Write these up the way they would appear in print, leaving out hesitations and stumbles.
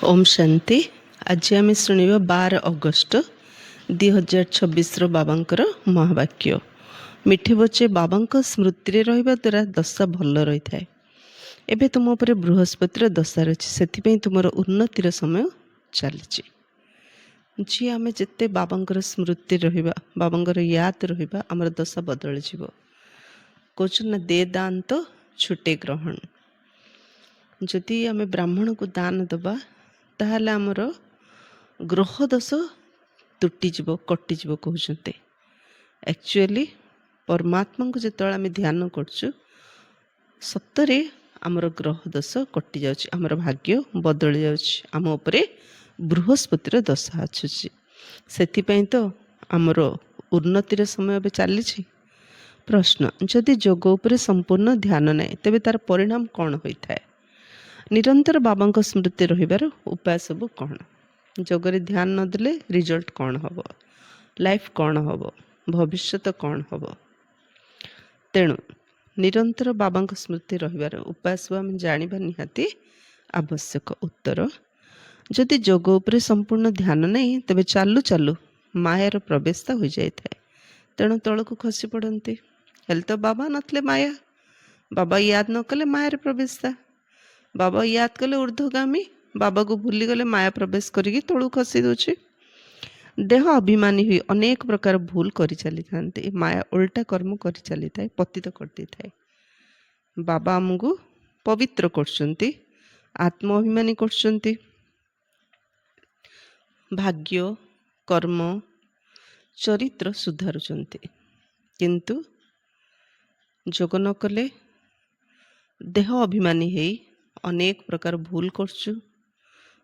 ओम शांति। आज आम शुणा 12 अगस्ट 2026 बाबांकर महावाक्य। मिठे बचे बाबा स्मृति रहिबा द्वारा दशा भल रही थाए। एबे तुम उपर बृहस्पतिर दशा रही से तुमर उन्नतिर समय चली। जी आम जिते बाबांकर स्मृति रहिबा बाबांकर याद रहिबा आमर दशा बदल जीवो। कहछन ना दे दान तो छुटे ग्रहण। जदि आम ब्राह्मण को दान दबा ताहले आमर ग्रह दोष तुटिଯିब कटिଯିब कहते। एक्चुअली परमात्मा को जो आम ध्यान करछु सतरे आमर ग्रह दोष कटि जाउछि, आमर भाग्य बदली जाउछि, आम उपरे बृहस्पतिर दशा आछुछि। सेथिपई तो आमर उन्नतिर समय अब चली। प्रश्न, जदि जोग उपरे संपूर्ण ध्यान ना तेबे तार परिणाम कौन होता है? निरंतर बाबा स्मृति रहिबार उपाय सब कौन? जोगरे ध्यान न देले रिजल्ट कौन हम? लाइफ कौन हम? भविष्य कौन हम? तेणु निरंतर बाबा स्मृति रहिबार उपाय सब आम जानिबा निहाती आवश्यक। उत्तर, जदि जोग उपरे संपूर्ण ध्यान नहीं तेबे चालू चालू मायार प्रवेशता हो जाए। तेणु तलक खसी पड़ती। हेल्ले तो बाबा नथले माया, बाबा याद न कले मायार प्रवेशता, बाबा याद कले ऊर्ध्वगामी, बाबा को भूली गले माया प्रवेश करिकी तलू खसी दूची। देह अभिमानी हुई अनेक प्रकार भूल करी चली थांती। माया उल्टा कर्म करी चली थाए, पतित करती थाए। बाबा आमको पवित्र करछंती, आत्म अभिमानी करछंती। भाग्य कर्म चरित्र सुधारुचंती, किंतु जोग न कले देह अभिमानी है अनेक प्रकार भूल करछु।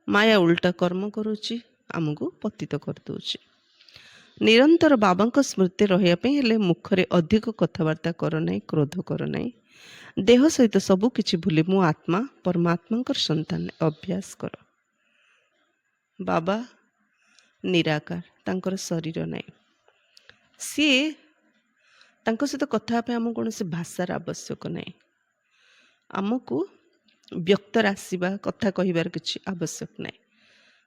माया उल्टा कर्म करुची, आमको पतित कर दूची। निरंतर बाबा स्मृति रही मुखरे अधिक कथबार्ता कर नहीं, क्रोध कर नहीं। देह सहित सबू किछि भूली मु आत्मा परमात्मा संतान अभ्यास कर। बाबा निराकार, तांकर शरीर नहीं। सी तांको सहित कथा आम कौन से भाषार आवश्यक नहीं। आमको व्यक्तर आसवा कथा कहिबार किछि आवश्यक नहीं।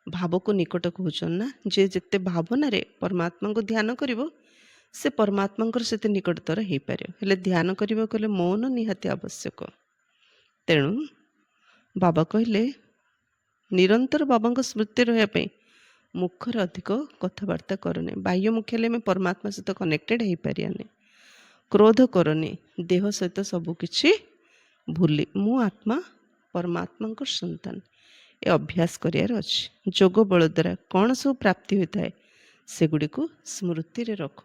भाव को निकट कहउछन ना, जे जेते भावना रे परमात्मा को ध्यान करिवो से परमात्मा से निकटतर हो पारे। हेले ध्यान करिबा कले मौन निहाती आवश्यक। तेणु बाबा कहले निरंतर बाबा स्मृति रही मुखर अधिक कथबार्ता करने। बाह्य मुख्य में परमात्मा सहित कनेक्टेड हो पारे। क्रोध करनी, देह सहित सबकिछि भूली मु आत्मा परमात्मा संतान ए अभ्यास करियार अछि। जोग बल द्वारा कौन सब प्राप्ति होता है सेगुड़ी को स्मृति रे रख।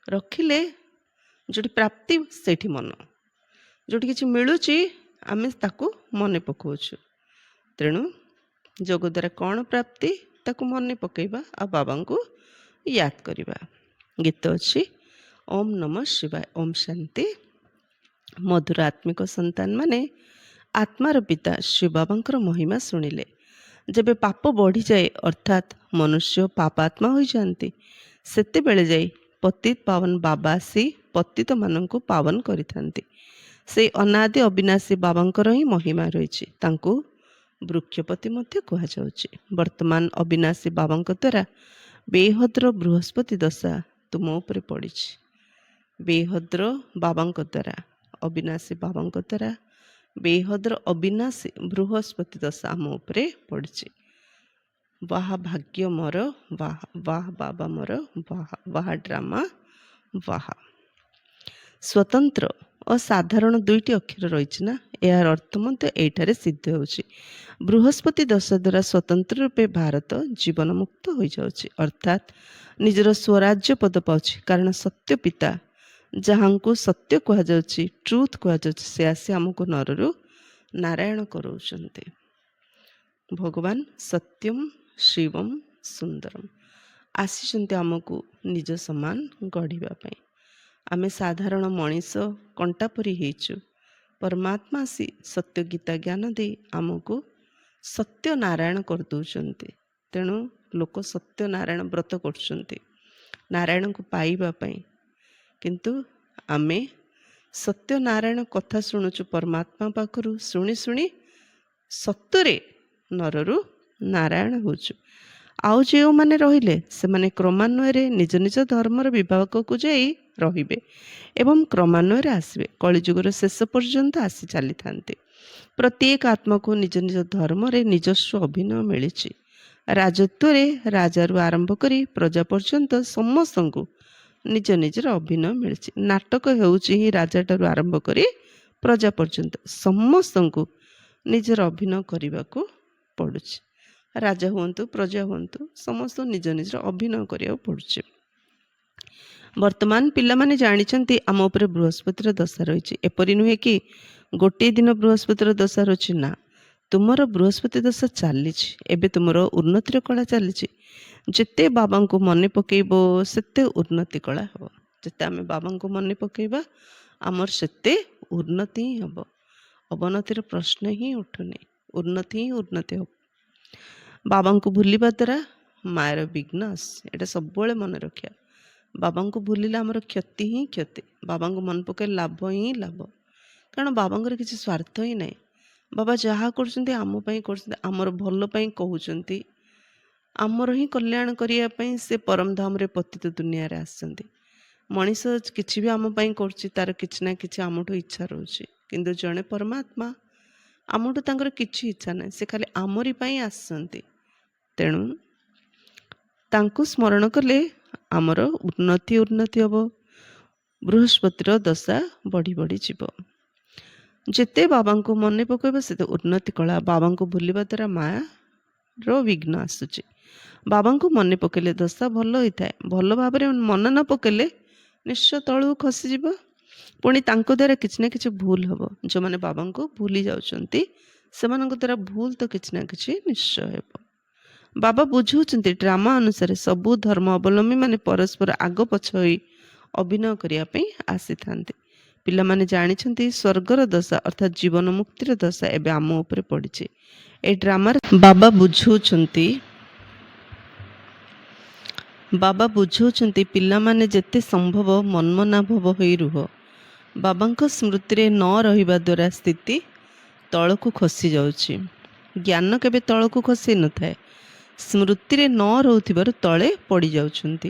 रखिले जोटी प्राप्ति सेठी मन, जोटी किछि मिलुची आमे ताकू मने पकाउछु। तेणु जोग द्वारा कौन प्राप्ति ताकू मने पकेबा आ बाबा को याद करिबा। गीत अछि ओम नमः शिवाय। ओम शांति। मधुर आत्मिक संतान माने आत्मार पिता शिव बाबांकर महिमा शुणिले जेबे पाप बढ़ी जाए, अर्थात मनुष्य पापात्मा हो जाती, सेते बेले जाई पतित पावन बाबा आसी पतित मानंकु पावन करिथांती। से अनादि अविनाशी बाबांकर ही महिमा रही। तांकु वृक्षपति मध्य कहा जाउछि। वर्तमान अविनाशी बाबांक द्वारा बेहद्र बृहस्पति दशा तुम उपरे पड़िछि। बेहद्र बाबांक द्वारा अविनाशी बाबांक द्वारा बेहद्र अविनाशी बृहस्पति दशा आम उपरे पड़िछि। वाह भाग्य मोर, वाह वाह बाबा मोर, वाह वाह ड्रामा, वाह। स्वतंत्र और साधारण दुईटी अक्षर रही ना, यार अर्थ मध्य एठारे सिद्ध होछि। बृहस्पति दशा द्वारा स्वतंत्र रूपे भारत जीवन मुक्त हो जाउछि, अर्थात निजर स्वराज्य पद पाउछि। कारण सत्य पिता जहाँको सत्य कह जाउछि, ट्रुथ कह जाउछि, से आसी हमको नररु नारायण करौछन्ते। भगवान सत्यम शिवम सुंदरम आसीचन्ते आमको निज समान गढ़िबा पई। आमे साधारण मनीष कंटा परी हेचु। परमात्मा आसी सत्य गीता ज्ञान दे आमको सत्य नारायण कर दउछन्ते। तेणु लोक सत्य नारायण व्रत करछन्ते नारायण को पाइबा पई, किंतु आमे सत्य नारायण कथा शुणुचु परमात्मा पाखरु। शुणी शुणी सत्ୟରେ ନରରୁ ନାରାୟଣ ହେଉଛୁ। ଆଉ ଯେଉଁମାନେ ରହିଲେ ସେମାନେ କ୍ରମାନ୍ୱୟରେ ନିଜ ନିଜ ଧର୍ମର ବିଭାଗକୁ ଯାଇ ରହିବେ ଏବଂ କ୍ରମାନ୍ୱୟରେ ଆସିବେ। କଳିଯୁଗର ଶେଷ ପର୍ଯ୍ୟନ୍ତ ଆସି ଚାଲିଥାନ୍ତି। ପ୍ରତ୍ୟେକ ଆତ୍ମାକୁ ନିଜ ନିଜ ଧର୍ମରେ ନିଜସ୍ୱ ଅଭିନୟ ମିଳିଛି। ରାଜତ୍ୱରେ ରାଜାରୁ ଆରମ୍ଭ କରି ପ୍ରଜା ପର୍ଯ୍ୟନ୍ତ ସମସ୍ତଙ୍କୁ ନିଜ ନିଜର ଅଭିନୟ ମିଳିଛି। ନାଟକ ହେଉଛି ହିଁ ରାଜାଠାରୁ ଆରମ୍ଭ କରି ପ୍ରଜା ପର୍ଯ୍ୟନ୍ତ ସମସ୍ତଙ୍କୁ ନିଜର ଅଭିନୟ କରିବାକୁ ପଡ଼ୁଛି। ରାଜା ହୁଅନ୍ତୁ, ପ୍ରଜା ହୁଅନ୍ତୁ, ସମସ୍ତଙ୍କୁ ନିଜ ନିଜର ଅଭିନୟ କରିବାକୁ ପଡ଼ୁଛି। ବର୍ତ୍ତମାନ ପିଲାମାନେ ଜାଣିଛନ୍ତି ଆମ ଉପରେ ବୃହସ୍ପତିର ଦଶା ରହିଛି। ଏପରି ନୁହେଁ କି ଗୋଟିଏ ଦିନ ବୃହସ୍ପତିର ଦଶା ରହିଛି, ନା, ତୁମର ବୃହସ୍ପତି ଦଶା ଚାଲିଛି। ଏବେ ତୁମର ଉନ୍ନତିର କଳା ଚାଲିଛି। ଯେତେ ବାବାଙ୍କୁ ମନେ ପକାଇବ ସେତେ ଉନ୍ନତି କଳା ହେବ। ଯେତେ ଆମେ ବାବାଙ୍କୁ ମନେ ପକାଇବା ଆମର ସେତେ ଉନ୍ନତି ହିଁ ହେବ। ଅବନତିର ପ୍ରଶ୍ନ ହିଁ ଉଠୁନି, ଉନ୍ନତି ହିଁ ଉନ୍ନତି ହେବ। ବାବାଙ୍କୁ ଭୁଲିବା ଦ୍ୱାରା ମାୟାର ବିଘ୍ନ ଆସେ। ଏଇଟା ସବୁବେଳେ ମନେ ରଖିବା। ବାବାଙ୍କୁ ଭୁଲିଲେ ଆମର କ୍ଷତି ହିଁ କ୍ଷତି। ବାବାଙ୍କୁ ମନେ ପକାଇଲେ ଲାଭ ହିଁ ଲାଭ। କାରଣ ବାବାଙ୍କର କିଛି ସ୍ୱାର୍ଥ ହିଁ ନାହିଁ। ବାବା ଯାହା କରୁଛନ୍ତି ଆମ ପାଇଁ କରୁଛନ୍ତି, ଆମର ଭଲ ପାଇଁ କହୁଛନ୍ତି। ଆମର ହିଁ କଲ୍ୟାଣ କରିବା ପାଇଁ ସେ ପରମଧାମରେ ପତିତ ଦୁନିଆରେ ଆସିଛନ୍ତି। ମଣିଷ କିଛି ବି ଆମ ପାଇଁ କରୁଛି, ତାର କିଛି ନା କିଛି ଆମଠୁ ଇଚ୍ଛା ରହୁଛି। କିନ୍ତୁ ଜଣେ ପରମାତ୍ମା ଆମଠୁ ତାଙ୍କର କିଛି ଇଚ୍ଛା ନାହିଁ, ସେ ଖାଲି ଆମରି ପାଇଁ ଆସିଛନ୍ତି। ତେଣୁ ତାଙ୍କୁ ସ୍ମରଣ କଲେ ଆମର ଉନ୍ନତି ହେବ। ବୃହସ୍ପତିର ଦଶା ବଢ଼ି ବଢ଼ି ଯିବ। ଯେତେ ବାବାଙ୍କୁ ମନେ ପକାଇବ ସେତେ ଉନ୍ନତି କଳା। ବାବାଙ୍କୁ ଭୁଲିବା ଦ୍ୱାରା ମାୟାର ବିଘ୍ନ ଆସୁଛି। ବାବାଙ୍କୁ ମନେ ପକାଇଲେ ଦଶା ଭଲ ହୋଇଥାଏ। ଭଲ ଭାବରେ ମନେ ନ ପକାଇଲେ ନିଶ୍ଚୟ ତଳକୁ ଖସିଯିବ। ପୁଣି ତାଙ୍କ ଦ୍ୱାରା କିଛି ନା କିଛି ଭୁଲ ହେବ। ଯେଉଁମାନେ ବାବାଙ୍କୁ ଭୁଲି ଯାଉଛନ୍ତି ସେମାନଙ୍କ ଦ୍ୱାରା ଭୁଲ ତ କିଛି ନା କିଛି ନିଶ୍ଚୟ ହେବ। ବାବା ବୁଝାଉଛନ୍ତି ଡ୍ରାମା ଅନୁସାରେ ସବୁ ଧର୍ମ ଅବଲମ୍ବୀମାନେ ପରସ୍ପର ଆଗ ପଛ ହୋଇ ଅଭିନୟ କରିବା ପାଇଁ ଆସିଥାନ୍ତି। ପିଲାମାନେ ଜାଣିଛନ୍ତି ସ୍ୱର୍ଗର ଦଶା ଅର୍ଥାତ୍ ଜୀବନ ମୁକ୍ତିର ଦଶା ଏବେ ଆମ ଉପରେ ପଡ଼ିଛି। ଏ ଡ୍ରାମାରେ ବାବା ବୁଝାଉଛନ୍ତି ପିଲାମାନେ ଯେତେ ସମ୍ଭବ ମନ୍ମନାଭବ ହୋଇ ରୁହ। ବାବାଙ୍କ ସ୍ମୃତିରେ ନ ରହିବା ଦ୍ୱାରା ସ୍ଥିତି ତଳକୁ ଖସି ଯାଉଛି। ଜ୍ଞାନ କେବେ ତଳକୁ ଖସି ନଥାଏ, ସ୍ମୃତିରେ ନ ରହୁଥିବାରୁ ତଳେ ପଡ଼ିଯାଉଛନ୍ତି।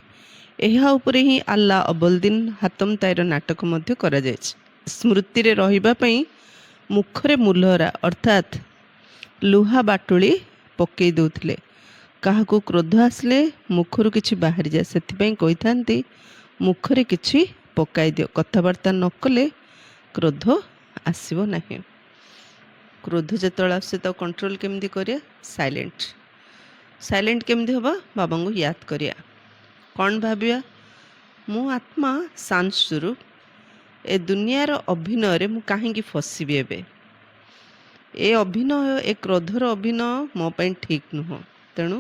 ଏହା ଉପରେ ହିଁ ଆଲ୍ଲା ଅବଲଦିନ ହାତମ ତାଇର ନାଟକ ମଧ୍ୟ କରାଯାଇଛି। ସ୍ମୃତିରେ ରହିବା ପାଇଁ ମୁଖରେ ମୁଲହରା ଅର୍ଥାତ୍ ଲୁହା ବାଟୁଳି ପକାଇ ଦେଉଥିଲେ। କାହାକୁ କ୍ରୋଧ ଆସିଲେ ମୁଖରୁ କିଛି ବାହାରିଯାଏ, ସେଥିପାଇଁ କହିଥାନ୍ତି ମୁଖରେ କିଛି ପକାଇ ଦିଅ। କଥାବାର୍ତ୍ତା ନ କଲେ କ୍ରୋଧ ଆସିବ ନାହିଁ। କ୍ରୋଧ ଯେତେବେଳେ ଆସେ ତାକୁ କଣ୍ଟ୍ରୋଲ କେମିତି କରିବା? ସାଇଲେଣ୍ଟ କେମିତି ହେବ? ବାବାଙ୍କୁ ୟାଦ କରିବା। କ'ଣ ଭାବିବା? ମୁଁ ଆତ୍ମା ଶାନ୍ତ ସ୍ୱରୂପ। ଏ ଦୁନିଆର ଅଭିନୟରେ ମୁଁ କାହିଁକି ଫସିବି? ଏବେ ଏ ଅଭିନୟ, ଏ କ୍ରୋଧର ଅଭିନୟ ମୋ ପାଇଁ ଠିକ୍ ନୁହଁ। ତେଣୁ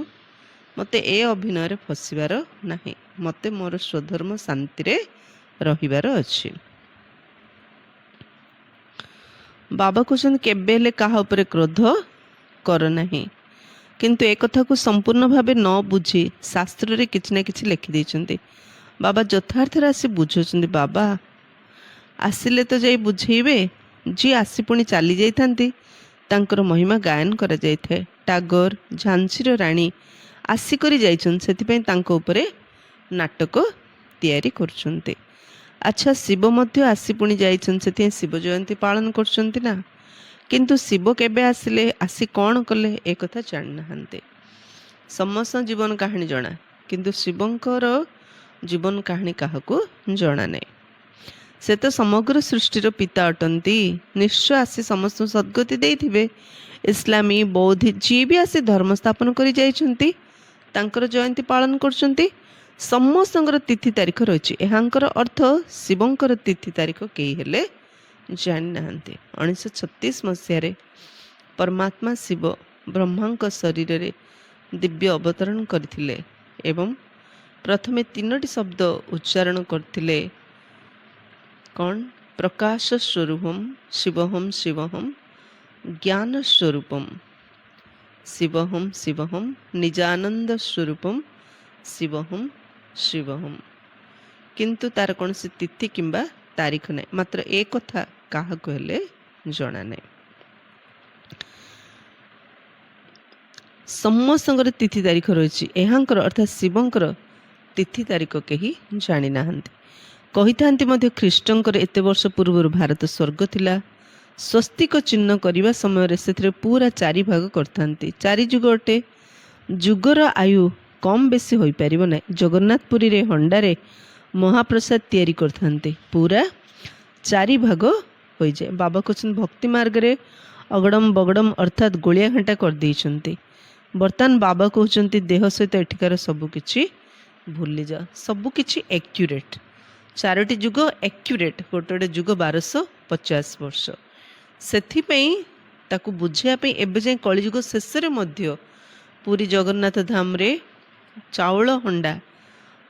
ମୋତେ ଏ ଅଭିନୟରେ ଫସିବାର ନାହିଁ। ମୋତେ ମୋର ସ୍ୱଧର୍ମ ଶାନ୍ତିରେ ରହିବାର ଅଛି। ବାବା କହୁଛନ୍ତି କେବେ ହେଲେ କାହା ଉପରେ କ୍ରୋଧ କର ନାହିଁ। କିନ୍ତୁ ଏ କଥାକୁ ସମ୍ପୂର୍ଣ୍ଣ ଭାବେ ନ ବୁଝି ଶାସ୍ତ୍ରରେ କିଛି ନା କିଛି ଲେଖିଦେଇଛନ୍ତି। ବାବା ଯଥାର୍ଥରେ ଆସି ବୁଝାଉଛନ୍ତି। ବାବା ଆସିଲେ ତ ଯାଇ ବୁଝେଇବେ। ଯିଏ ଆସି ପୁଣି ଚାଲି ଯାଇଥାନ୍ତି ତାଙ୍କର ମହିମା ଗାୟନ କରାଯାଇଥାଏ। ଟାଗୋର ଝାନ୍ସୀର ରାଣୀ ଆସିକରି ଯାଇଛନ୍ତି, ସେଥିପାଇଁ ତାଙ୍କ ଉପରେ ନାଟକ ତିଆରି କରୁଛନ୍ତି। ଆଚ୍ଛା, ଶିବ ମଧ୍ୟ ଆସି ପୁଣି ଯାଇଛନ୍ତି, ସେଥିପାଇଁ ଶିବ ଜୟନ୍ତୀ ପାଳନ କରୁଛନ୍ତି ନା। କିନ୍ତୁ ଶିବ କେବେ ଆସିଲେ, ଆସି କ'ଣ କଲେ, ଏ କଥା ଜାଣିନାହାନ୍ତି। ସମସ୍ତଙ୍କ ଜୀବନ କାହାଣୀ ଜଣା, କିନ୍ତୁ ଶିବଙ୍କର ଜୀବନ କାହାଣୀ କାହାକୁ ଜଣା ନାହିଁ। ସେ ତ ସମଗ୍ର ସୃଷ୍ଟିର ପିତା ଅଟନ୍ତି। ନିଶ୍ଚୟ ଆସି ସମସ୍ତଙ୍କୁ ସଦ୍ଗତି ଦେଇଥିବେ। ଇସଲାମୀ ବୌଦ୍ଧ ଯିଏ ବି ଆସି ଧର୍ମ ସ୍ଥାପନ କରି ଯାଇଛନ୍ତି ତାଙ୍କର ଜୟନ୍ତୀ ପାଳନ କରୁଛନ୍ତି। ସମସ୍ତଙ୍କର ତିଥି ତାରିଖ ରହିଛି। ଏହାଙ୍କର ଅର୍ଥ ଶିବଙ୍କର ତିଥି ତାରିଖ କେହି ହେଲେ ଜାଣିନାହାନ୍ତି। 1936 ମସିହାରେ ପରମାତ୍ମା ଶିବ ବ୍ରହ୍ମାଙ୍କ ଶରୀରରେ ଦିବ୍ୟ ଅବତରଣ କରିଥିଲେ ଏବଂ ପ୍ରଥମେ 3ଟି ଶବ୍ଦ ଉଚ୍ଚାରଣ କରିଥିଲେ। କ'ଣ? ପ୍ରକାଶ ସ୍ୱରୂପମ୍ ଶିବହମ୍ ଶିବହମ୍ ଜ୍ଞାନ ସ୍ୱରୂପମ୍ ଶିବହମ୍ ଶିବହମ୍ ନିଜାନନ୍ଦ ସ୍ୱରୂପମ୍ ଶିବହମ୍ ଶିବହମ୍। କିନ୍ତୁ ତାର କୌଣସି ତିଥି କିମ୍ବା ତାରିଖ ନାହିଁ। ମାତ୍ର ଏ କଥା କାହାକୁ ହେଲେ ଜଣା ନାହିଁ। ସମସ୍ତଙ୍କର ତିଥି ତାରିଖ ରହିଛି। ଏହାଙ୍କର ଅର୍ଥାତ୍ ଶିବଙ୍କର ତିଥି ତାରିଖ କେହି ଜାଣିନାହାନ୍ତି। କହିଥାନ୍ତି ମଧ୍ୟ ଖ୍ରୀଷ୍ଟଙ୍କର ଏତେ ବର୍ଷ ପୂର୍ବରୁ ଭାରତ ସ୍ୱର୍ଗ ଥିଲା। ସ୍ୱସ୍ତିକ ଚିହ୍ନ କରିବା ସମୟରେ ସେଥିରେ ପୁରା 4 ଭାଗ କରିଥାନ୍ତି। 4 ଯୁଗ ଅଟେ। ଯୁଗର ଆୟୁ କମ୍ ବେଶୀ ହୋଇପାରିବ ନାହିଁ। ଜଗନ୍ନାଥ ପୁରୀରେ ହଣ୍ଡାରେ ମହାପ୍ରସାଦ ତିଆରି କରିଥାନ୍ତି, ପୁରା 4 ଭାଗ ହୋଇଯାଏ। ବାବା କହୁଛନ୍ତି ଭକ୍ତି ମାର୍ଗରେ ଅଗଡ଼ମ ବଗଡ଼ମ ଅର୍ଥାତ୍ ଗୋଳିଆ ଘାଣ୍ଟା କରିଦେଇଛନ୍ତି। ବର୍ତ୍ତମାନ ବାବା କହୁଛନ୍ତି ଦେହ ସହିତ ଏଠିକାର ସବୁକିଛି ଭୁଲିଯାଅ। ସବୁକିଛି ଏକ୍ୟୁରେଟ୍। 4ଟି ଯୁଗ ଏକ୍ୟୁରେଟ୍। ଗୋଟେ ଗୋଟେ ଯୁଗ 1250 ବର୍ଷ। ସେଥିପାଇଁ ତାକୁ ବୁଝିବା ପାଇଁ ଏବେ ଯାଏଁ କଳିଯୁଗ ଶେଷରେ ମଧ୍ୟ ପୁରୀ ଜଗନ୍ନାଥ ଧାମରେ ଚାଉଳ ହଣ୍ଡା,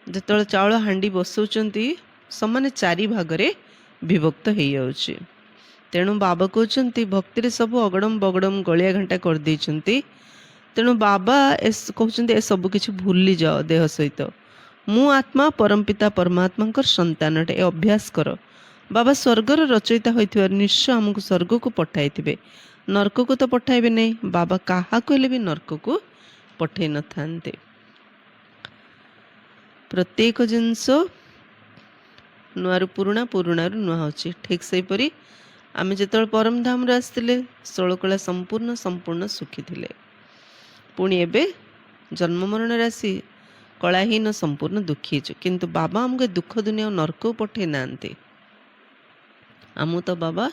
ଯେତେବେଳେ ଚାଉଳ ହାଣ୍ଡି ବସାଉଛନ୍ତି ସମାନେ 4 ଭାଗରେ ବିଭକ୍ତ ହେଇଯାଉଛି। ତେଣୁ ବାବା କହୁଛନ୍ତି ଭକ୍ତିରେ ସବୁ ଅଗଡ଼ମ ବଗଡ଼ମ ଗଳିଆ ଘାଣ୍ଟା କରିଦେଇଛନ୍ତି। ତେଣୁ ବାବା କହୁଛନ୍ତି ଏସବୁ କିଛି ଭୁଲିଯାଅ ଦେହ ସହିତ। ମୁଁ ଆତ୍ମା ପରମପିତା ପରମାତ୍ମାଙ୍କର ସନ୍ତାନଟେ, ଏ ଅଭ୍ୟାସ କର। ବାବା ସ୍ୱର୍ଗର ରଚୟିତା ହୋଇଥିବାରୁ ନିଶ୍ଚୟ ଆମକୁ ସ୍ୱର୍ଗକୁ ପଠାଇଥିବେ, ନର୍କକୁ ତ ପଠାଇବେ ନାହିଁ। ବାବା କାହାକୁ ହେଲେ ବି ନର୍କକୁ ପଠାଇ ନଥାନ୍ତି। ପ୍ରତ୍ୟେକ ଜିନିଷ ନୂଆରୁ ପୁରୁଣା, ପୁରୁଣାରୁ ନୂଆ ହେଉଛି। ଠିକ୍ ସେହିପରି ଆମେ ଯେତେବେଳେ ପରମଧାମରୁ ଆସିଥିଲେ 16 କଳା ସମ୍ପୂର୍ଣ୍ଣ ସୁଖୀ ଥିଲେ। ପୁଣି ଏବେ ଜନ୍ମ ମରଣରେ ଆସି କଳାହୀନ ସମ୍ପୂର୍ଣ୍ଣ ଦୁଃଖୀ ହେଇଛୁ। କିନ୍ତୁ ବାବା ଆମକୁ ଦୁଃଖ ଦୁନିଆ ନର୍କକୁ ପଠାଇ ନାହାନ୍ତି। ଆମକୁ ତ ବାବା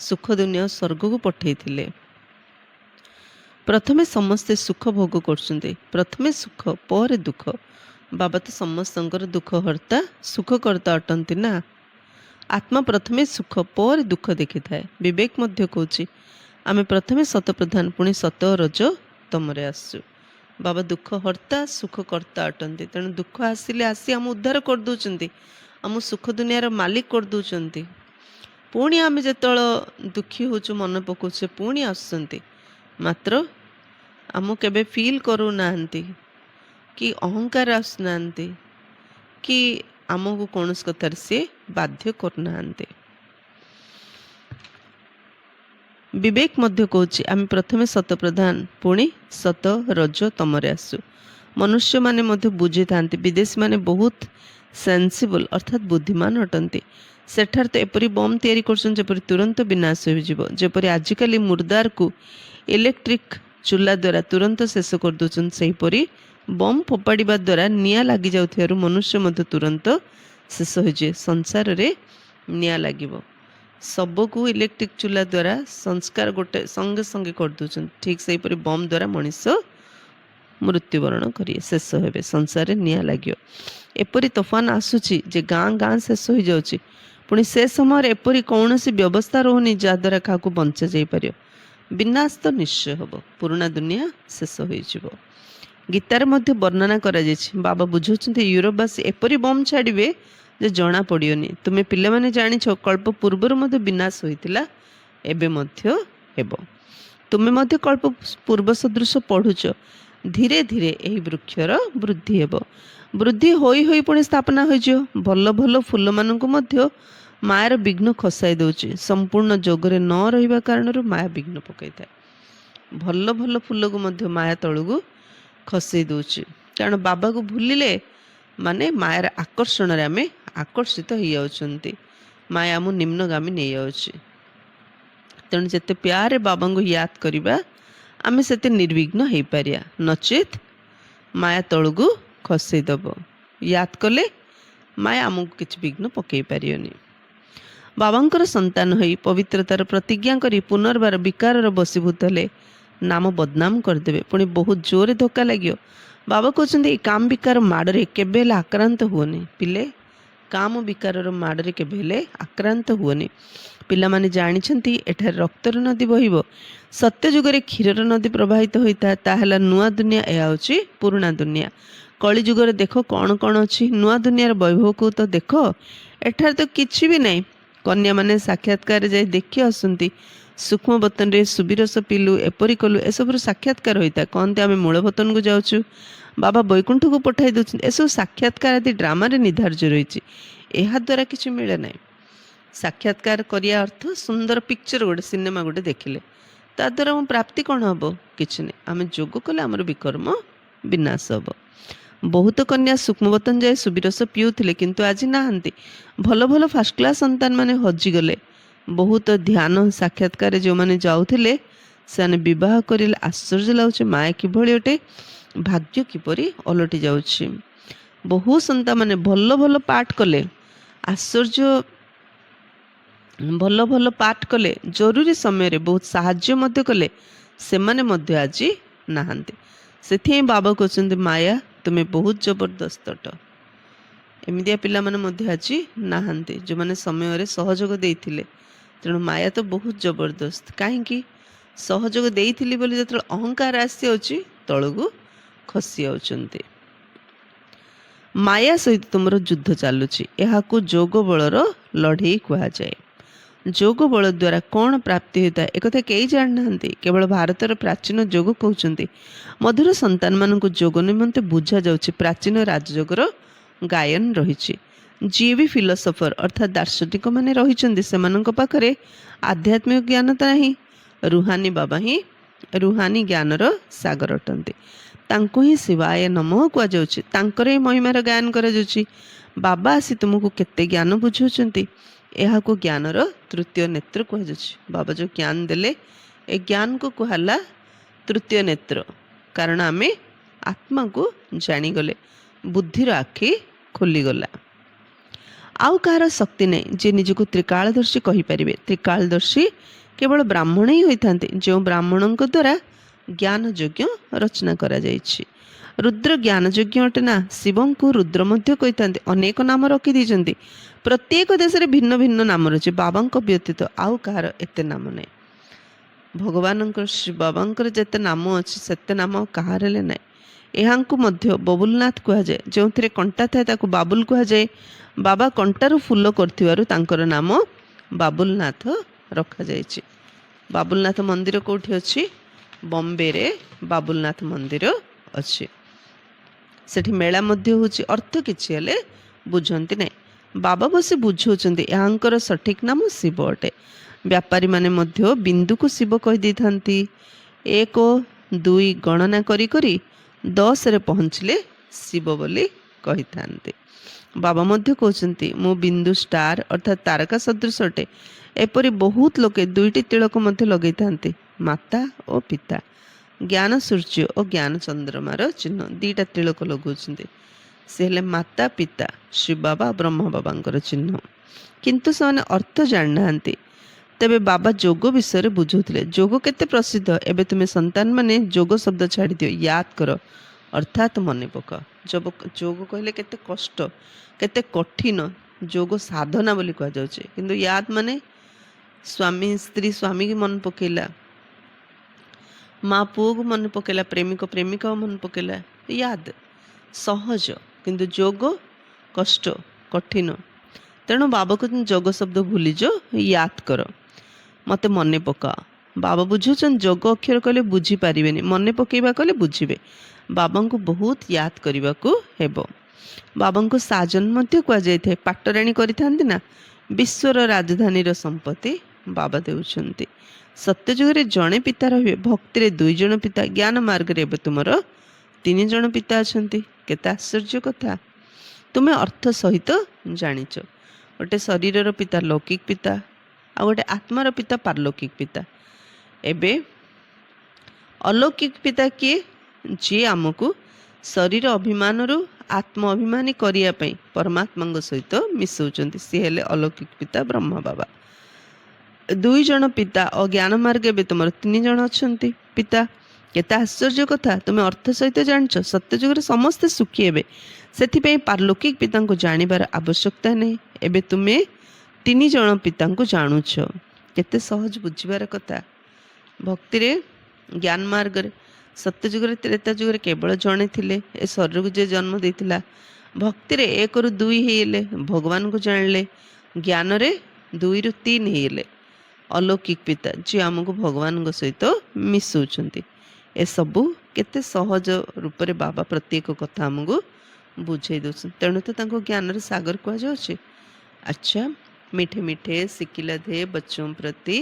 ସୁଖ ଦୁନିଆ ସ୍ୱର୍ଗକୁ ପଠାଇଥିଲେ। ପ୍ରଥମେ ସମସ୍ତେ ସୁଖ ଭୋଗ କରୁଛନ୍ତି। ପ୍ରଥମେ ସୁଖ ପରେ ଦୁଃଖ। ବାବା ତ ସମସ୍ତଙ୍କର ଦୁଃଖ ହର୍ତ୍ତା ସୁଖକର୍ତ୍ତା ଅଟନ୍ତି ନା। ଆତ୍ମା ପ୍ରଥମେ ସୁଖ ପରେ ଦୁଃଖ ଦେଖିଥାଏ। ବିବେକ ମଧ୍ୟ କହୁଛି ଆମେ ପ୍ରଥମେ ସତପ୍ରଧାନ, ପୁଣି ସତ ରଜ ତମରେ ଆସୁ। ବାବା ଦୁଃଖ ହର୍ତ୍ତା ସୁଖକର୍ତ୍ତା ଅଟନ୍ତି। ତେଣୁ ଦୁଃଖ ଆସିଲେ ଆସି ଆମ ଉଦ୍ଧାର କରିଦେଉଛନ୍ତି, ଆମ ସୁଖ ଦୁନିଆର ମାଲିକ କରିଦେଉଛନ୍ତି। ପୁଣି ଆମେ ଯେତେବେଳେ ଦୁଃଖୀ ହେଉଛୁ, ମନେ ପକାଉଛେ, ପୁଣି ଆସୁଛନ୍ତି। ମାତ୍ର ଆମକୁ କେବେ ଫିଲ୍ କରୁନାହାନ୍ତି କି ଅହଙ୍କାର ଆସୁନାହାନ୍ତି କି ଆମକୁ କୌଣସି କଥାରେ ସିଏ ବାଧ୍ୟ କରୁନାହାନ୍ତି। ବିବେକ ମଧ୍ୟ କହୁଛି ଆମେ ପ୍ରଥମେ ସତପ୍ରଧାନ, ପୁଣି ସତ ରଜ ତମରେ ଆସୁ। ମନୁଷ୍ୟମାନେ ମଧ୍ୟ ବୁଝିଥାନ୍ତି। ବିଦେଶୀମାନେ ବହୁତ ସେନ୍ସିବଲ୍ ଅର୍ଥାତ୍ ବୁଦ୍ଧିମାନ ଅଟନ୍ତି। ସେଠାରେ ତ ଏପରି ବମ୍ ତିଆରି କରୁଛନ୍ତି ଯେପରି ତୁରନ୍ତ ବିନାଶ ହୋଇଯିବ। ଯେପରି ଆଜିକାଲି ମୁର୍ଦାରକୁ ଇଲେକ୍ଟ୍ରିକ୍ ଚୁଲା ଦ୍ୱାରା ତୁରନ୍ତ ଶେଷ କରିଦେଉଛନ୍ତି, ସେହିପରି ବମ୍ ଫୋପାଡ଼ିବା ଦ୍ୱାରା ନିଆଁ ଲାଗିଯାଉଥିବାରୁ ମନୁଷ୍ୟ ମଧ୍ୟ ତୁରନ୍ତ ଶେଷ ହୋଇଯିବେ। ସଂସାରରେ ନିଆଁ ଲାଗିବ। ଶବକୁ ଇଲେକ୍ଟ୍ରିକ୍ ଚୁଲା ଦ୍ୱାରା ସଂସ୍କାର ଗୋଟେ ସଙ୍ଗେ ସଙ୍ଗେ କରିଦେଉଛନ୍ତି। ଠିକ୍ ସେହିପରି ବମ୍ ଦ୍ୱାରା ମଣିଷ ମୃତ୍ୟୁବରଣ କରିବେ, ଶେଷ ହେବେ, ସଂସାରରେ ନିଆଁ ଲାଗିବ। ଏପରି ତୋଫାନ ଆସୁଛି ଯେ ଗାଁ ଗାଁ ଶେଷ ହୋଇଯାଉଛି। ପୁଣି ସେ ସମୟରେ ଏପରି କୌଣସି ବ୍ୟବସ୍ଥା ରହୁନି ଯାହାଦ୍ୱାରା କାହାକୁ ବଞ୍ଚା ଯାଇପାରିବ। ବିନାଶ ତ ନିଶ୍ଚୟ ହେବ। ପୁରୁଣା ଦୁନିଆ ଶେଷ ହୋଇଯିବ। ଗୀତାରେ ମଧ୍ୟ ବର୍ଣ୍ଣନା କରାଯାଇଛି। ବାବା ବୁଝାଉଛନ୍ତି ୟୁରୋପବାସୀ ଏପରି ବମ୍ ଛାଡ଼ିବେ ଯେ ଜଣା ପଡ଼ିବନି। ତୁମେ ପିଲାମାନେ ଜାଣିଛ କଳ୍ପ ପୂର୍ବରୁ ମଧ୍ୟ ବିନାଶ ହୋଇଥିଲା, ଏବେ ମଧ୍ୟ ହେବ। ତୁମେ ମଧ୍ୟ କଳ୍ପ ପୂର୍ବ ସଦୃଶ ପଢ଼ୁଛ। ଧୀରେ ଧୀରେ ଏହି ବୃକ୍ଷର ବୃଦ୍ଧି ହେବ। ବୃଦ୍ଧି ହୋଇ ହୋଇ ପୁଣି ସ୍ଥାପନା ହୋଇଯିବ। ଭଲ ଭଲ ଫୁଲମାନଙ୍କୁ ମଧ୍ୟ ମାୟାର ବିଘ୍ନ ଖସାଇ ଦେଉଛି। ସମ୍ପୂର୍ଣ୍ଣ ଯୋଗରେ ନ ରହିବା କାରଣରୁ ମାୟା ବିଘ୍ନ ପକାଇଥାଏ। ଭଲ ଭଲ ଫୁଲକୁ ମଧ୍ୟ ମାୟା ତଳକୁ ଖସେଇ ଦେଉଛି। କାରଣ ବାବାକୁ ଭୁଲିଲେ ମାନେ ମାୟାର ଆକର୍ଷଣରେ ଆମେ ଆକର୍ଷିତ ହେଇଯାଉଛନ୍ତି। ମାୟା ଆମକୁ ନିମ୍ନଗାମୀ ନେଇଯାଉଛି। ତେଣୁ ଯେତେ ପ୍ୟାରେ ବାବାଙ୍କୁ ୟାଦ କରିବା ଆମେ ସେତେ ନିର୍ବିଘ୍ନ ହେଇପାରିବା। ନଚେତ୍ ମାୟା ତଳକୁ ଖସେଇ ଦେବ। ୟାଦ କଲେ ମାୟା ଆମକୁ କିଛି ବିଘ୍ନ ପକାଇ ପାରିବନି। ବାବାଙ୍କର ସନ୍ତାନ ହୋଇ ପବିତ୍ରତାର ପ୍ରତିଜ୍ଞା କରି ପୁନର୍ବାର ବିକାରର ବଶୀଭୂତ ହେଲେ ନାମ ବଦନାମ କରିଦେବେ। ପୁଣି ବହୁତ ଜୋରରେ ଧକ୍କା ଲାଗିବ। ବାବା କହୁଛନ୍ତି ଏଇ କାମ ବିକାର ମାଡ଼ରେ କେବେ ହେଲେ ଆକ୍ରାନ୍ତ ହୁଅନି। ପିଲେ କାମ ବିକାରର ମାଡ଼ରେ କେବେ ହେଲେ ଆକ୍ରାନ୍ତ ହୁଅନି। ପିଲାମାନେ ଜାଣିଛନ୍ତି ଏଠାରେ ରକ୍ତର ନଦୀ ବହିବ। ସତ୍ୟ ଯୁଗରେ କ୍ଷୀରର ନଦୀ ପ୍ରବାହିତ ହୋଇଥାଏ। ତାହା ହେଲା ନୂଆ ଦୁନିଆ, ଏହା ହେଉଛି ପୁରୁଣା ଦୁନିଆ। କଳି ଯୁଗରେ ଦେଖ କ'ଣ କ'ଣ ଅଛି। ନୂଆ ଦୁନିଆର ବୈଭବକୁ ତ ଦେଖ। ଏଠାରେ ତ କିଛି ବି ନାହିଁ। କନ୍ୟାମାନେ ସାକ୍ଷାତକାରରେ ଯାଇ ଦେଖି ଆସନ୍ତି। ସୂକ୍ଷ୍ମ ବତନରେ ସୁବିରସ ପିଲୁ, ଏପରି କଲୁ, ଏସବୁର ସାକ୍ଷାତକାର ହୋଇଥାଏ। କହନ୍ତି ଆମେ ମୂଳ ବତନକୁ ଯାଉଛୁ, ବାବା ବୈକୁଣ୍ଠକୁ ପଠାଇ ଦେଉଛନ୍ତି। ଏସବୁ ସାକ୍ଷାତକାର ଆଦି ଡ୍ରାମାରେ ନିର୍ଦ୍ଧାର୍ଯ୍ୟ ରହିଛି। ଏହାଦ୍ୱାରା କିଛି ମିଳେ ନାହିଁ। ସାକ୍ଷାତକାର କରିବା ଅର୍ଥ ସୁନ୍ଦର ପିକ୍ଚର ଗୋଟେ, ସିନେମା ଗୋଟେ ଦେଖିଲେ। ତା ଦ୍ୱାରା ଆମ ପ୍ରାପ୍ତି କ'ଣ ହେବ? କିଛି ନାହିଁ। ଆମେ ଯୋଗ କଲେ ଆମର ବିକର୍ମ ବିନାଶ ହେବ। ବହୁତ କନ୍ୟା ସୂକ୍ଷ୍ମବତନ ଯାଇ ସୁବିରସ ପିଉଥିଲେ, କିନ୍ତୁ ଆଜି ନାହାନ୍ତି। ଭଲ ଭଲ ଫାଷ୍ଟ କ୍ଲାସ୍ ସନ୍ତାନମାନେ ହଜିଗଲେ। ବହୁତ ଧ୍ୟାନ ସାକ୍ଷାତକାରରେ ଯେଉଁମାନେ ଯାଉଥିଲେ ସେମାନେ ବିବାହ କରିଲେ। ଆଶ୍ଚର୍ଯ୍ୟ ଲାଗୁଛି, ମାୟା କିଭଳି ଅଟେ, ଭାଗ୍ୟ କିପରି ଓଲଟି ଯାଉଛି। ବହୁ ସନ୍ତାନମାନେ ଭଲ ଭଲ ପାଠ କଲେ, ଆଶ୍ଚର୍ଯ୍ୟ, ଭଲ ଭଲ ପାଠ କଲେ, ଜରୁରୀ ସମୟରେ ବହୁତ ସାହାଯ୍ୟ ମଧ୍ୟ କଲେ, ସେମାନେ ମଧ୍ୟ ଆଜି ନାହାନ୍ତି। ସେଥିପାଇଁ ବାବା କହୁଛନ୍ତି, ମାୟା ତୁମେ ବହୁତ ଜବରଦସ୍ତ ଅଟ। ଏମିତିଆ ପିଲାମାନେ ମଧ୍ୟ ଆଜି ନାହାନ୍ତି ଯେଉଁମାନେ ସମୟରେ ସହଯୋଗ ଦେଇଥିଲେ। ତେଣୁ ମାୟା ତ ବହୁତ ଜବରଦସ୍ତ। କାହିଁକି? ସହଯୋଗ ଦେଇଥିଲି ବୋଲି ଯେତେବେଳେ ଅହଙ୍କାର ଆସିଯାଉଛି ତଳକୁ ଖସି ଯାଉଛନ୍ତି। ମାୟା ସହିତ ତୁମର ଯୁଦ୍ଧ ଚାଲୁଛି। ଏହାକୁ ଯୋଗ ବଳର ଲଢ଼େଇ କୁହାଯାଏ। ଯୋଗ ବଳ ଦ୍ୱାରା କ'ଣ ପ୍ରାପ୍ତି ହୋଇଥାଏ ଏକଥା କେହି ଜାଣିନାହାନ୍ତି। କେବଳ ଭାରତର ପ୍ରାଚୀନ ଯୋଗ କହୁଛନ୍ତି। ମଧୁର ସନ୍ତାନମାନଙ୍କୁ ଯୋଗ ନିମନ୍ତେ ବୁଝାଯାଉଛି। ପ୍ରାଚୀନ ରାଜଯୋଗର ଗାୟନ ରହିଛି। ଯିଏ ବି ଫିଲୋସଫର ଅର୍ଥାତ୍ ଦାର୍ଶନିକମାନେ ରହିଛନ୍ତି ସେମାନଙ୍କ ପାଖରେ ଆଧ୍ୟାତ୍ମିକ ଜ୍ଞାନ ତ ନାହିଁ। ରୁହାନୀ ବାବା ହିଁ ରୁହାନୀ ଜ୍ଞାନର ସାଗର ଅଟନ୍ତି। ତାଙ୍କୁ ହିଁ ଶିବାୟ ନମଃ କୁହାଯାଉଛି। ତାଙ୍କର ହିଁ ମହିମାର ଗାୟନ କରାଯାଉଛି। ବାବା ଆସି ତୁମକୁ କେତେ ଜ୍ଞାନ ବୁଝାଉଛନ୍ତି। ଏହାକୁ ଜ୍ଞାନର ତୃତୀୟ ନେତ୍ର କୁହାଯାଉଛି। ବାବା ଯେଉଁ ଜ୍ଞାନ ଦେଲେ ଏ ଜ୍ଞାନକୁ କୁହାହେଲା ତୃତୀୟ ନେତ୍ର। କାରଣ ଆମେ ଆତ୍ମାକୁ ଜାଣିଗଲେ, ବୁଦ୍ଧିର ଆଖି ଖୋଲିଗଲା। ଆଉ କାହାର ଶକ୍ତି ନାହିଁ ଯେ ନିଜକୁ ତ୍ରିକାଳଦର୍ଶୀ କହିପାରିବେ। ତ୍ରିକାଳଦର୍ଶୀ କେବଳ ବ୍ରାହ୍ମଣ ହିଁ ହୋଇଥାନ୍ତି, ଯେଉଁ ବ୍ରାହ୍ମଣଙ୍କ ଦ୍ୱାରା ଜ୍ଞାନ ଯଜ୍ଞ ରଚନା କରାଯାଇଛି। ରୁଦ୍ର ଜ୍ଞାନ ଯଜ୍ଞ ଅଟେ ନା। ଶିବଙ୍କୁ ରୁଦ୍ର ମଧ୍ୟ କହିଥାନ୍ତି। ଅନେକ ନାମ ରଖିଦେଇଛନ୍ତି। ପ୍ରତ୍ୟେକ ଦେଶରେ ଭିନ୍ନ ଭିନ୍ନ ନାମ ରହିଛି। ବାବାଙ୍କ ବ୍ୟତୀତ ଆଉ କାହାର ଏତେ ନାମ ନାହିଁ। ଭଗବାନଙ୍କର, ଶ୍ରୀ ବାବାଙ୍କର ଯେତେ ନାମ ଅଛି ସେତେ ନାମ କାହାର ହେଲେ ନାହିଁ। ଏହାଙ୍କୁ ମଧ୍ୟ ବବୁଲନାଥ କୁହାଯାଏ। ଯେଉଁଥିରେ କଣ୍ଟା ଥାଏ ତାକୁ ବାବୁଲ କୁହାଯାଏ। ବାବା କଣ୍ଟାରୁ ଫୁଲ କରିଥିବାରୁ ତାଙ୍କର ନାମ ବାବୁଲନାଥ ରଖାଯାଇଛି। ବାବୁଲନାଥ ମନ୍ଦିର କେଉଁଠି ଅଛି? ବମ୍ବେରେ ବାବୁଲନାଥ ମନ୍ଦିର ଅଛି। ସେଠି ମେଳା ମଧ୍ୟ ହେଉଛି। ଅର୍ଥ କିଛି ହେଲେ ବୁଝନ୍ତି ନାହିଁ। ବାବା ବସି ବୁଝାଉଛନ୍ତି ଏହାଙ୍କର ସଠିକ୍ ନାମ ଶିବ ଅଟେ। ବ୍ୟାପାରୀମାନେ ମଧ୍ୟ ବିନ୍ଦୁକୁ ଶିବ କହିଦେଇଥାନ୍ତି। 1 2 ଗଣନା କରି କରି 10ରେ ପହଞ୍ଚିଲେ ଶିବ ବୋଲି କହିଥାନ୍ତି। ବାବା ମଧ୍ୟ କହୁଛନ୍ତି, ମୁଁ ବିନ୍ଦୁ ଷ୍ଟାର ଅର୍ଥାତ୍ ତାରକା ସଦୃଶ ଅଟେ। ଏପରି ବହୁତ ଲୋକେ 2ଟି ତିଳକ ମଧ୍ୟ ଲଗେଇଥାନ୍ତି, ମାତା ଓ ପିତା। ଜ୍ଞାନ ସୂର୍ଯ୍ୟ ଓ ଜ୍ଞାନ ଚନ୍ଦ୍ରମାର ଚିହ୍ନ 2ଟା ତିଳକ ଲଗାଉଛନ୍ତି। ସେ ହେଲେ ମାତା ପିତା, ଶ୍ରୀ ବାବା ବ୍ରହ୍ମ ବାବାଙ୍କର ଚିହ୍ନ। କିନ୍ତୁ ସେମାନେ ଅର୍ଥ ଜାଣିନାହାନ୍ତି। ତେବେ ବାବା ଯୋଗ ବିଷୟରେ ବୁଝାଉଥିଲେ। ଯୋଗ କେତେ ପ୍ରସିଦ୍ଧ। ଏବେ ତୁମେ ସନ୍ତାନମାନେ ଯୋଗ ଶବ୍ଦ ଛାଡ଼ିଦିଅ, ୟାଦ କର ଅର୍ଥାତ୍ ମନେ ପକାଅ। ଯୋଗ କହିଲେ କେତେ କଷ୍ଟ, କେତେ କଠିନ। ଯୋଗ ସାଧନା ବୋଲି କୁହାଯାଉଛି। କିନ୍ତୁ ୟାଦ ମାନେ ସ୍ୱାମୀ ସ୍ତ୍ରୀ ସ୍ୱାମୀକି ମନେ ପକେଇଲା, ମା ପୁଅକୁ ମନେ ପକେଇଲା, ପ୍ରେମିକ ପ୍ରେମିକାକୁ ମନେ ପକେଇଲା। ୟାଦ ସହଜ, କିନ୍ତୁ ଯୋଗ କଷ୍ଟ, କଠିନ। ତେଣୁ ବାବା କହୁଛନ୍ତି ଯୋଗ ଶବ୍ଦ ଭୁଲିଯାଅ, ୟାଦ କର, ମୋତେ ମନେ ପକାଅ। ବାବା ବୁଝୁଛନ୍ତି ଯୋଗ ଅକ୍ଷର କହିଲେ ବୁଝିପାରିବେନି, ମନେ ପକେଇବା କହିଲେ ବୁଝିବେ। ବାବାଙ୍କୁ ବହୁତ ୟାଦ କରିବାକୁ ହେବ। ବାବାଙ୍କୁ ସାଜନ ମଧ୍ୟ କୁହାଯାଇଥାଏ। ପାଟରାଣୀ କରିଥାନ୍ତି ନା। ବିଶ୍ୱର ରାଜଧାନୀର ସମ୍ପତ୍ତି ବାବା ଦେଉଛନ୍ତି। ସତ୍ୟଯୁଗରେ ଜଣେ ପିତା ରହିବେ, ଭକ୍ତିରେ 2 ଜଣ ପିତା, ଜ୍ଞାନ ମାର୍ଗରେ ଏବେ ତୁମର 3 ଜଣ ପିତା ଅଛନ୍ତି। କେତେ ଆଶ୍ଚର୍ଯ୍ୟ କଥା। ତୁମେ ଅର୍ଥ ସହିତ ଜାଣିଛ। ଗୋଟେ ଶରୀରର ପିତା ଲୌକିକ ପିତା, ଆଉ ଗୋଟେ ଆତ୍ମାର ପିତା ପାରଲୌକିକ ପିତା। ଏବେ ଅଲୌକିକ ପିତା କିଏ? ଯିଏ ଆମକୁ ଶରୀର ଅଭିମାନରୁ ଆତ୍ମ ଅଭିମାନୀ କରିବା ପାଇଁ ପରମାତ୍ମାଙ୍କ ସହିତ ମିଶାଉଛନ୍ତି। ସିଏ ହେଲେ ଅଲୌକିକ ପିତା ବ୍ରହ୍ମ ବାବା। 2 ଜଣ ପିତା ଓ ଜ୍ଞାନ ମାର୍ଗ ଏବେ ତୁମର 3 ଜଣ ଅଛନ୍ତି ପିତା। କେତେ ଆଶ୍ଚର୍ଯ୍ୟ କଥା। ତୁମେ ଅର୍ଥ ସହିତ ଜାଣିଛ। ସତ୍ୟଯୁଗରେ ସମସ୍ତେ ସୁଖୀ ହେବେ, ସେଥିପାଇଁ ପାରଲୌକିକ ପିତାଙ୍କୁ ଜାଣିବାର ଆବଶ୍ୟକତା ନାହିଁ। ଏବେ ତୁମେ 3 ଜଣ ପିତାଙ୍କୁ ଜାଣୁଛ। କେତେ ସହଜ ବୁଝିବାର କଥା। ଭକ୍ତିରେ ଜ୍ଞାନ ମାର୍ଗରେ ସତ୍ୟଯୁଗରେ ତ୍ରେତା ଯୁଗରେ କେବଳ ଜଣେ ଥିଲେ, ଏ ଶରୀରକୁ ଯିଏ ଜନ୍ମ ଦେଇଥିଲା। ଭକ୍ତିରେ 1ରୁ 2 ହେଇଗଲେ, ଭଗବାନଙ୍କୁ ଜାଣିଲେ। ଜ୍ଞାନରେ 2ରୁ 3 ହେଇଗଲେ, ଅଲୌକିକ ପିତା ଯିଏ ଆମକୁ ଭଗବାନଙ୍କ ସହିତ ମିଶାଉଛନ୍ତି। ଏସବୁ କେତେ ସହଜ ରୂପରେ ବାବା ପ୍ରତ୍ୟେକ କଥା ଆମକୁ ବୁଝେଇ ଦେଉଛନ୍ତି। ତେଣୁ ତ ତାଙ୍କୁ ଜ୍ଞାନର ସାଗର କୁହାଯାଉଛି। ଆଚ୍ଛା, मीठे मीठे सिकिला धे बच्चों प्रति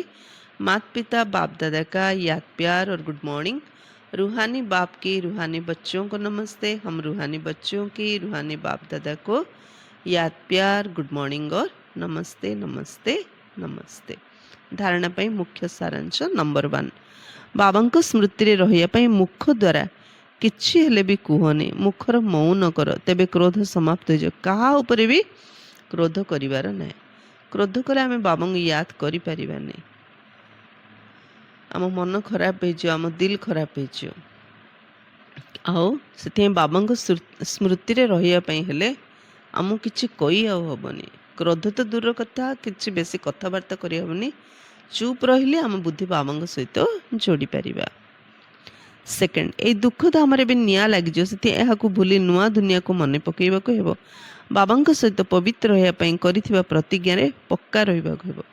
माता पिता बाप दादा का याद प्यार और गुड मॉर्निंग। रूहानी बाप की रूहानी बच्चों को नमस्ते। हम रूहानी बच्चों की रूहानी बाप दादा को याद प्यार गुड मॉर्निंग और नमस्ते नमस्ते नमस्ते। धारणा पाई मुख्य सारांश नंबर 1, बाबा स्मृति रे रहिया पाई मुख द्वारा किछि हेले भी कुहनी, मुखर मौन कर, तेबे क्रोध समाप्त हो जाए। कहा उपरे भी क्रोध करिवार नाही। क्रोध कले आमे बाबा याद करि परिबानी, आम मन खराब हो, आम दिल खराब हो। आओ से बाबा स्मृति रे रहिया पाई हेले आमु किछि कई हेबनी। क्रोध तो दूर कथा, किछि बेसी कथबार्ता करि हेबनी। चुप रहिले आम बुद्धि बाबा सहित जोड़ी पारिबा। सेकेंड, ए दुख तो आमर ए निया लगिज से भूली नुआ दुनिया को मन पकईबाक हेब। बाबा सहित पवित्र रहिया पाई करिथिबा प्रतिज्ञा रे पक्का रहिबाक हेब।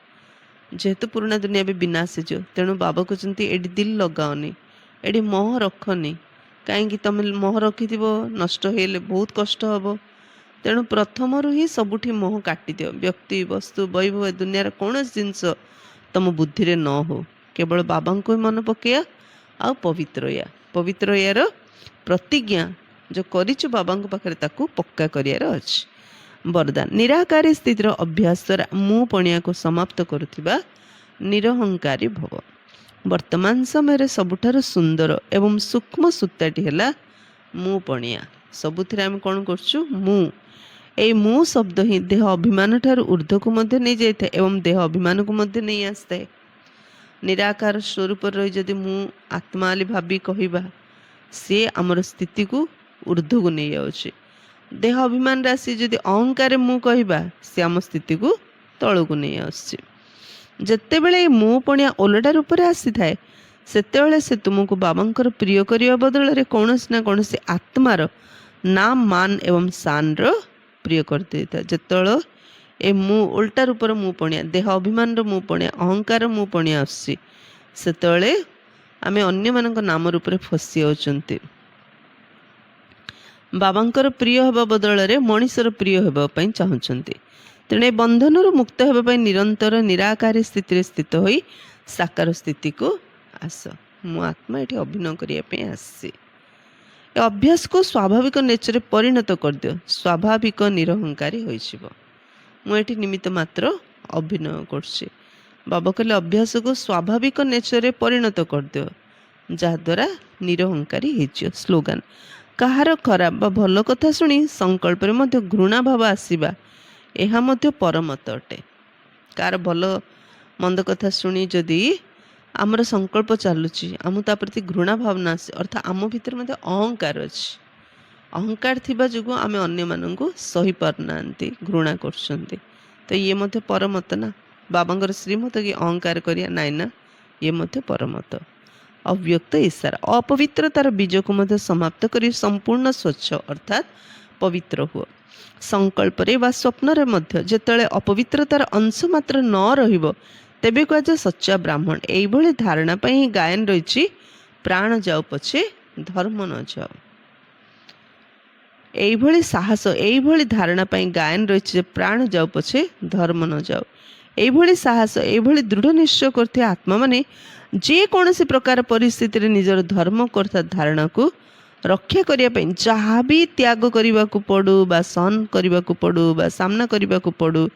जेहेतु पुराना दुनिया भी विनाश हो, तेणु बाबा कहते एडी दिल लगाओनी, एडी मोह रखनी। कहीं तुम मोह रखि नष्ट होले बहुत कष्ट हम। तेणु प्रथम ही सबुठी मोह काटी दियो। व्यक्ति वस्तु वैभव दुनिया कौन जिनस तुम बुद्धि रे न हो, केवल बाबा को ही मन पकया आ पवित्र या पवित्र यार प्रतिज्ञा जो करिछु बाबा पाखरे ताकू पक्का करियार अछि। वरदान, निराकारी स्थितिर अभ्यास द्वारा मु पणिया को समाप्त करुथिबा निरहंकारी भव। वर्तमान समय सबुठार सुंदर एवं सूक्ष्म सूताटी है मु पणिया। सबुथिरे आम कौन करछु मु। ए मु शब्द ही देह अभिमान ठार ऊर्ध्व को मध्य नहीं जाए एवं देह अभिमान को मध्य नहीं आसता है। निराकार स्वरूप रही जदि मु आत्मा भावी कहवा सी आमर स्थिति को ऊर्ध्व को नहीं जाउछि। देह अभिमान राशि जदि अहंकार मु कहवा सी आम स्थिति को तल को नहीं आसछि। जेतेबेले मु पणिया ओलटा रूप में आसी थाए सेतेबेले से तुमको बाबांकर प्रिय करने बदल में कौन ना कौन आत्मार नाम मान एवं शान प्रिय कर दे था। जिते ए मु उल्टा रूपर मु पणिया देह अभिमान मु पणिया अहंकार मु पणिया आसी सेतेबेले आमे अन्य मानक नाम रूप में फसी जाउछन्ति। बाबांकर प्रिय हवा बदल में मनीषर प्रिय होगा चाहते। तेणे बंधन मुक्त होगा निरंतर निराकारी स्थिति स्थित हो साकार स्थिति को आस। मु आत्मा ये अभिनय करने आसी। अभ्यास को स्वाभाविक नेचर परिणत कर दियो, स्वाभाविक निरहंकारी हो। मुझे निमित्त मात्र अभिनय कर। बाबा कहले अभ्यास को स्वाभाविक नेचर परिणत कर दियो जहाद्वारा निरहंकारी हो। स्लोगान, कहार खराब बा भल कथा शुणी संकल्प में घृणा भाव आसवा यह परमत अटे। कार भल मंद कथा शुणी जदि आमर संकल्प चलुची आम प्रति घृणा भावना आसे अर्थात आम भीतर मध्य अहंकार अच्छी। अहंकार थिबा जुगु आमे अन्य मानंकु सही पारना घृणा करछन्ते। तो ये मध्य परमत ना। बाबांगर श्रीमत कि अहंकार करिया नाइ ना, ये मध्य परमत। अव्यक्त ईश्वर अपवित्रतार बीज को मध्य समाप्त करी संपूर्ण स्वच्छ अर्थात पवित्र हुआ। संकल्प रे वा स्वप्न रे मध्य जेतले अपवित्रतार अंश मात्र न रहिबो तेबे कह सच्चा ब्राह्मण। एइभଳି धारणा पई गायन रहिछि, प्राण जाओ पछे धर्म न जाओ। एइभଳି साहस एइभଳି धारणा पई गायन रहिछि, प्राण जाओ पछे धर्म न जाओ। एइभଳି साहस एइभଳି दृढ़ निश्चय करथे आत्मा माने जे कौनसी प्रकार परिस्थिति रे निजर धर्म करता धारणा को रक्षा करने जहाँ भी त्याग करने को पड़ू बा सहन करने को पड़ू बा सामना करने को पड़ू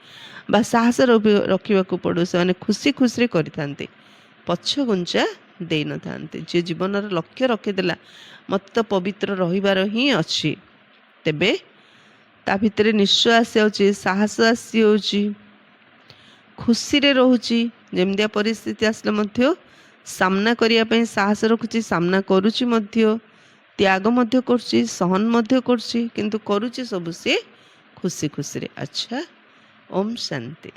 बा साहस रखा पड़ू से खुशी खुशी करते पछ गुंचा दे न था। जी जीवन लक्ष्य रखीदेला मत तो पवित्र रहिबार ही अच्छी तेबे ता भितर निश्चय आसी साहस आसी खुशी रे रोची। जमदिया परिस्थिति आसले मध्य सामना करने साहस रखुची, सामना करुची मध्य, त्याग मध्य करछि, सहन मध्य करछि, किंतु करुछि सब से खुशी खुशी रे। अच्छा, ओम शांति।